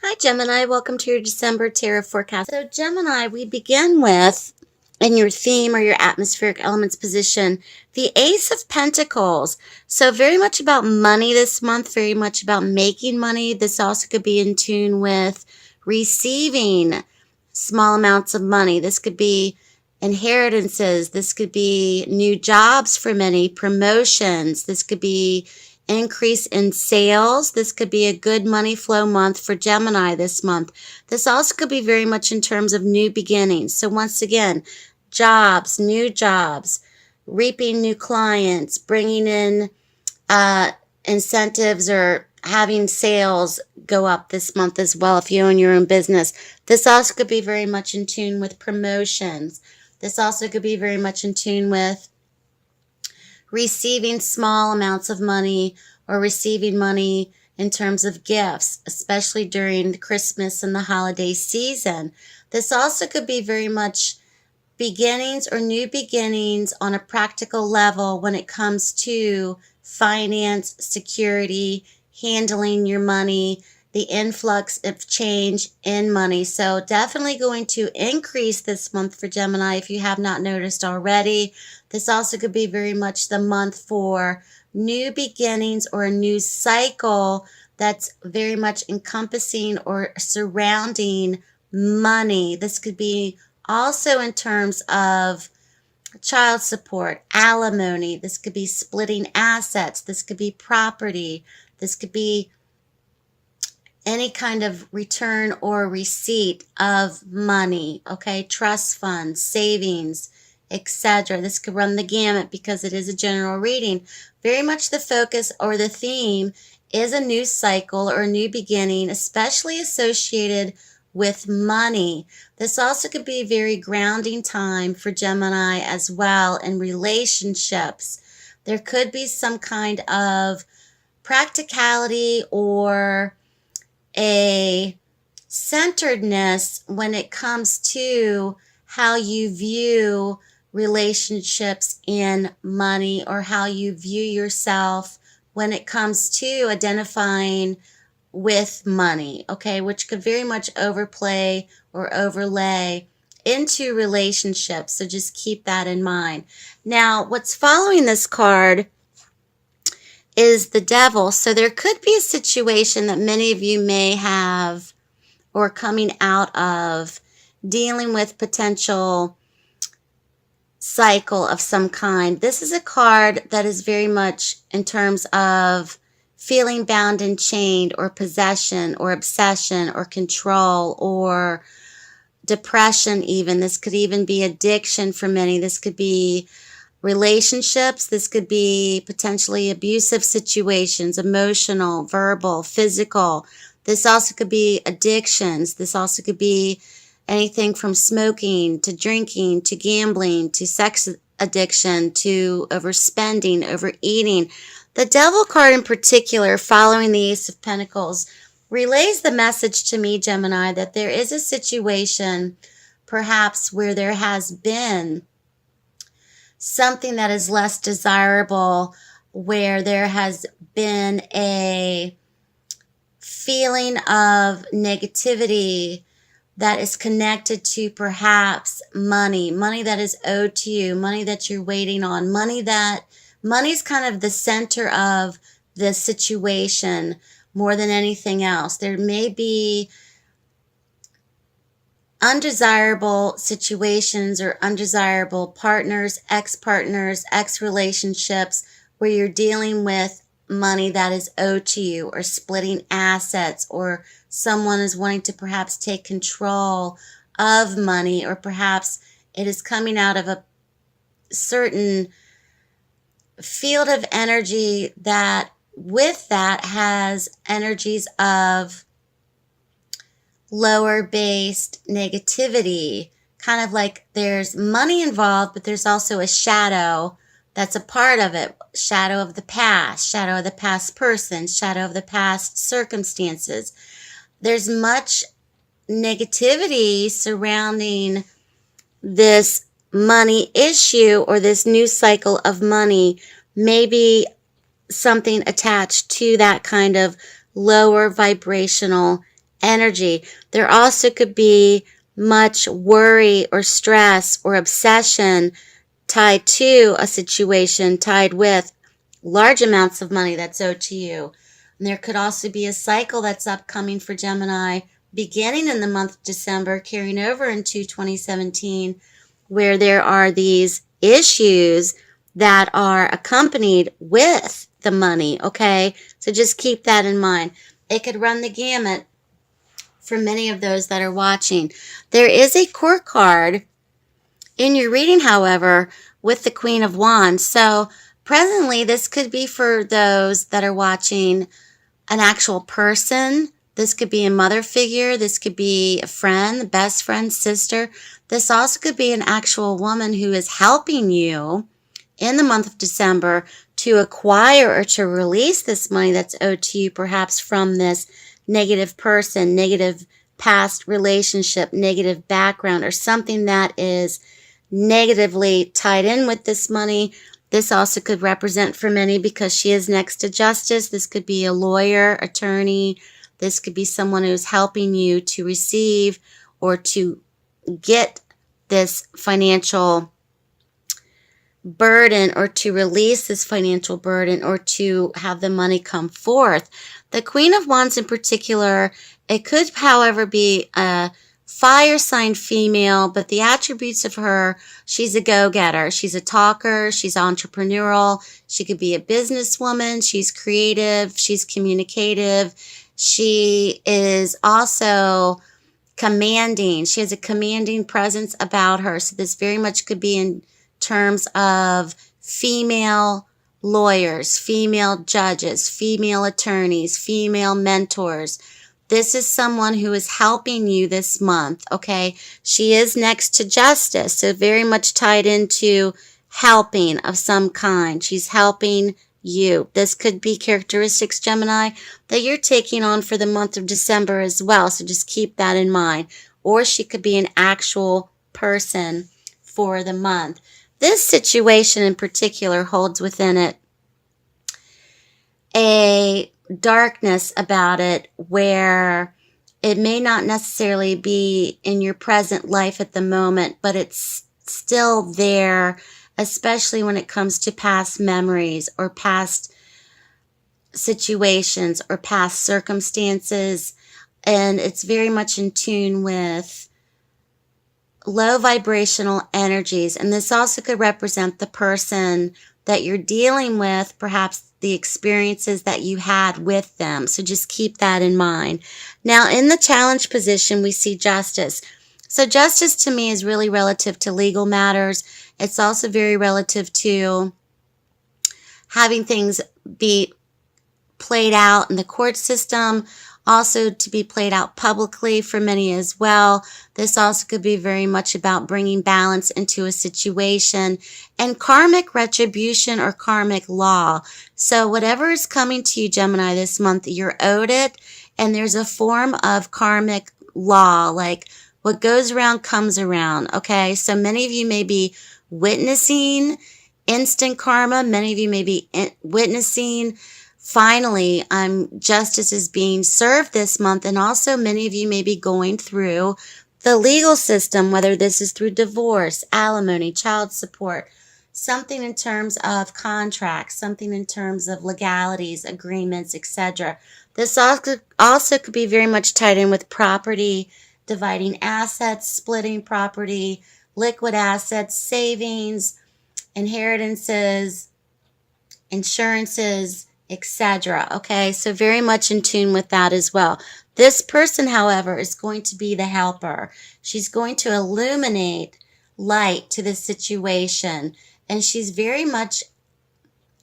Hi, Gemini. Welcome to your December Tarot forecast. So, Gemini, we begin with, in your theme or your atmospheric elements position, the Ace of Pentacles. So, very much about money this month, very much about making money. This also could be in tune with receiving small amounts of money. This could be inheritances. This could be new jobs for many, promotions. This could be increase in sales. This could be a good money flow month for Gemini this month. This also could be very much in terms of new beginnings. So once again, jobs, new jobs, reaping new clients, bringing in incentives or having sales go up this month as well if you own your own business. This also could be very much in tune with promotions. This also could be very much in tune with receiving small amounts of money or receiving money in terms of gifts, especially during Christmas and the holiday season. This also could be very much beginnings or new beginnings on a practical level when it comes to finance, security, handling your money, the influx of change in money. So definitely going to increase this month for Gemini if you have not noticed already. This also could be very much the month for new beginnings or a new cycle that's very much encompassing or surrounding money. This could be also in terms of child support, alimony. This could be splitting assets. This could be property. This could be any kind of return or receipt of money, okay? Trust funds, savings, etc. This could run the gamut because it is a general reading. Very much the focus or the theme is a new cycle or a new beginning, especially associated with money. This also could be a very grounding time for Gemini as well in relationships. There could be some kind of practicality or a centeredness when it comes to how you view relationships and money, or how you view yourself when it comes to identifying with money, okay, which could very much overplay or overlay into relationships. So just keep that in mind. Now, what's following this card is the Devil. So there could be a situation that many of you may have or coming out of dealing with potential cycle of some kind. This is a card that is very much in terms of feeling bound and chained, or possession or obsession or control or depression even. This could even be addiction for many. This could be relationships. This could be potentially abusive situations, emotional, verbal, physical. This also could be addictions. This also could be anything from smoking to drinking to gambling to sex addiction to overspending, overeating. The Devil card in particular, following the Ace of Pentacles, relays the message to me, Gemini, that there is a situation perhaps where there has been something that is less desirable, where there has been a feeling of negativity that is connected to perhaps money that is owed to you, money that you're waiting on, money's kind of the center of the situation more than anything else. There may be undesirable situations or undesirable partners, ex-partners, ex-relationships where you're dealing with money that is owed to you, or splitting assets, or someone is wanting to perhaps take control of money, or perhaps it is coming out of a certain field of energy that with that has energies of lower based negativity, kind of like there's money involved, but there's also a shadow that's a part of it. Shadow of the past person, shadow of the past circumstances. There's much negativity surrounding this money issue or this new cycle of money. Maybe something attached to that kind of lower vibrational energy. There also could be much worry or stress or obsession tied to a situation, tied with large amounts of money that's owed to you. And there could also be a cycle that's upcoming for Gemini beginning in the month of December, carrying over into 2017, where there are these issues that are accompanied with the money, okay? So just keep that in mind. It could run the gamut for many of those that are watching. There is a court card in your reading, however, with the Queen of Wands. So presently, this could be for those that are watching an actual person. This could be a mother figure. This could be a friend, a best friend, sister. This also could be an actual woman who is helping you in the month of December to acquire or to release this money that's owed to you, perhaps from this negative person, negative past relationship, negative background, or something that is negatively tied in with this money. This also could represent for many, because she is next to justice. This could be a lawyer, attorney. This could be someone who's helping you to receive or to get this financial burden, or to release this financial burden, or to have the money come forth. The Queen of Wands in particular, it could, however, be a fire sign female, but the attributes of her, she's a go-getter. She's a talker. She's entrepreneurial. She could be a businesswoman. She's creative. She's communicative. She is also commanding. She has a commanding presence about her. So this very much could be in terms of female lawyers, female judges, female attorneys, female mentors. This is someone who is helping you this month, okay? She is next to justice, so very much tied into helping of some kind. She's helping you. This could be characteristics, Gemini, that you're taking on for the month of December as well, so just keep that in mind. Or she could be an actual person for the month. This situation in particular holds within it a darkness about it, where it may not necessarily be in your present life at the moment, but it's still there, especially when it comes to past memories or past situations or past circumstances. And it's very much in tune with low vibrational energies. And this also could represent the person that you're dealing with, perhaps the experiences that you had with them. So just keep that in mind. Now, in the challenge position, we see justice. So justice to me is really relative to legal matters. It's also very relative to having things be played out in the court system, also to be played out publicly for many as well. This also could be very much about bringing balance into a situation, and karmic retribution or karmic law. So whatever is coming to you, Gemini, this month, you're owed it, and there's a form of karmic law, like what goes around comes around, okay? So many of you may be witnessing instant karma. Many of you may be witnessing finally, justice is being served this month, and also many of you may be going through the legal system, whether this is through divorce, alimony, child support, something in terms of contracts, something in terms of legalities, agreements, etc. This also could be very much tied in with property, dividing assets, splitting property, liquid assets, savings, inheritances, insurances, etc. Okay, so very much in tune with that as well. This person, however, is going to be the helper. She's going to illuminate light to the situation, and she's very much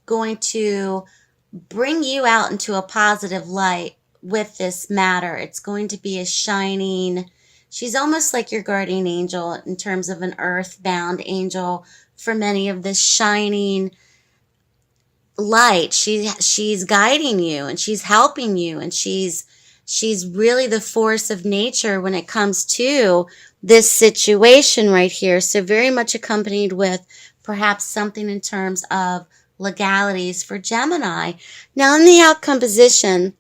going to bring you out into a positive light with this matter. It's going to be a shining, she's almost like your guardian angel in terms of an earthbound angel for many of this shining light. She's guiding you, and she's helping you, and she's really the force of nature when it comes to this situation right here. So very much accompanied with perhaps something in terms of legalities for Gemini. Now in the outcome position,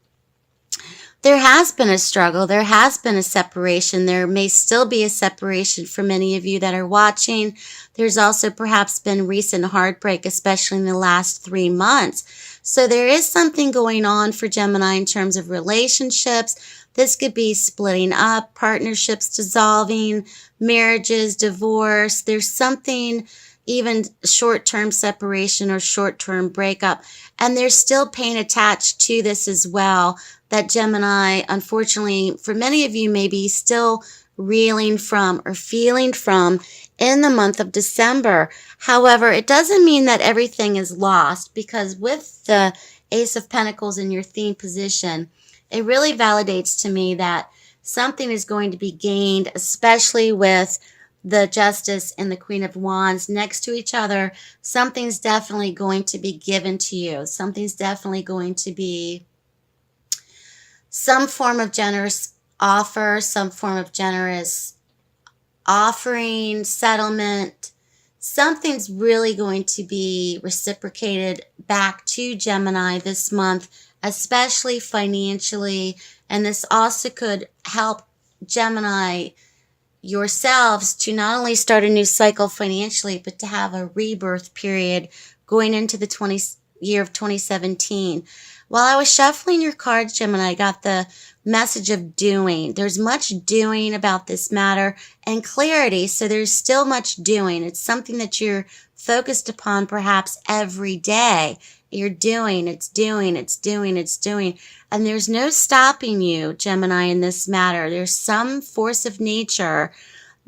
there has been a struggle. There has been a separation. There may still be a separation for many of you that are watching. There's also perhaps been recent heartbreak, especially in the last 3 months. So there is something going on for Gemini in terms of relationships. This could be splitting up, partnerships dissolving, marriages, divorce. There's something, even short-term separation or short-term breakup. And there's still pain attached to this as well, that Gemini, unfortunately, for many of you, may be still reeling from or feeling from in the month of December. However, it doesn't mean that everything is lost, because with the Ace of Pentacles in your theme position, it really validates to me that something is going to be gained, especially with the Justice and the Queen of Wands next to each other. Something's definitely going to be given to you. Something's definitely going to be some form of generous offer, some form of generous offering, settlement. Something's really going to be reciprocated back to Gemini this month, especially financially. And this also could help Gemini yourselves to not only start a new cycle financially, but to have a rebirth period going into the year of 2017. While I was shuffling your cards, Gemini, I got the message of doing. There's much doing about this matter and clarity, so there's still much doing. It's something that you're focused upon perhaps every day. You're doing, it's doing, it's doing, it's doing. And there's no stopping you, Gemini, in this matter. There's some force of nature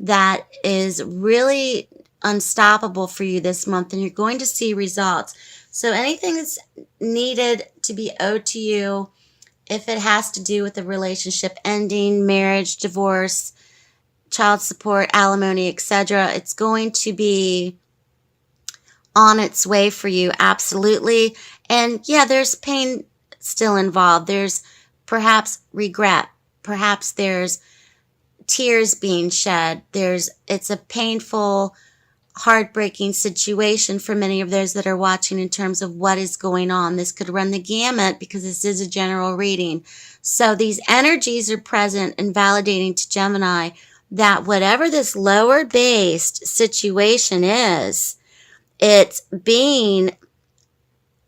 that is really unstoppable for you this month, and you're going to see results. So anything that's needed to be owed to you, if it has to do with a relationship ending, marriage, divorce, child support, alimony, etc., it's going to be on its way for you, absolutely. And yeah, there's pain still involved. There's perhaps regret. Perhaps there's tears being shed. It's a painful, heartbreaking situation for many of those that are watching in terms of what is going on. This could run the gamut because this is a general reading. So these energies are present and validating to Gemini that whatever this lower based situation is, it's being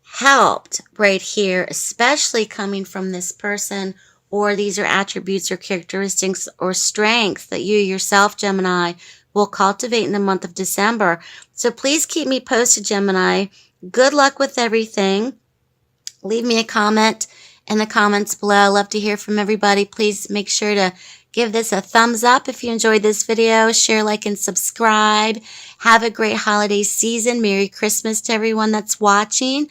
helped right here, especially coming from this person, or these are attributes or characteristics or strengths that you yourself, Gemini, will cultivate in the month of December. So please keep me posted, Gemini. Good luck with everything. Leave me a comment in the comments below. I love to hear from everybody. Please make sure to give this a thumbs up if you enjoyed this video. Share, like, and subscribe. Have a great holiday season. Merry Christmas to everyone that's watching.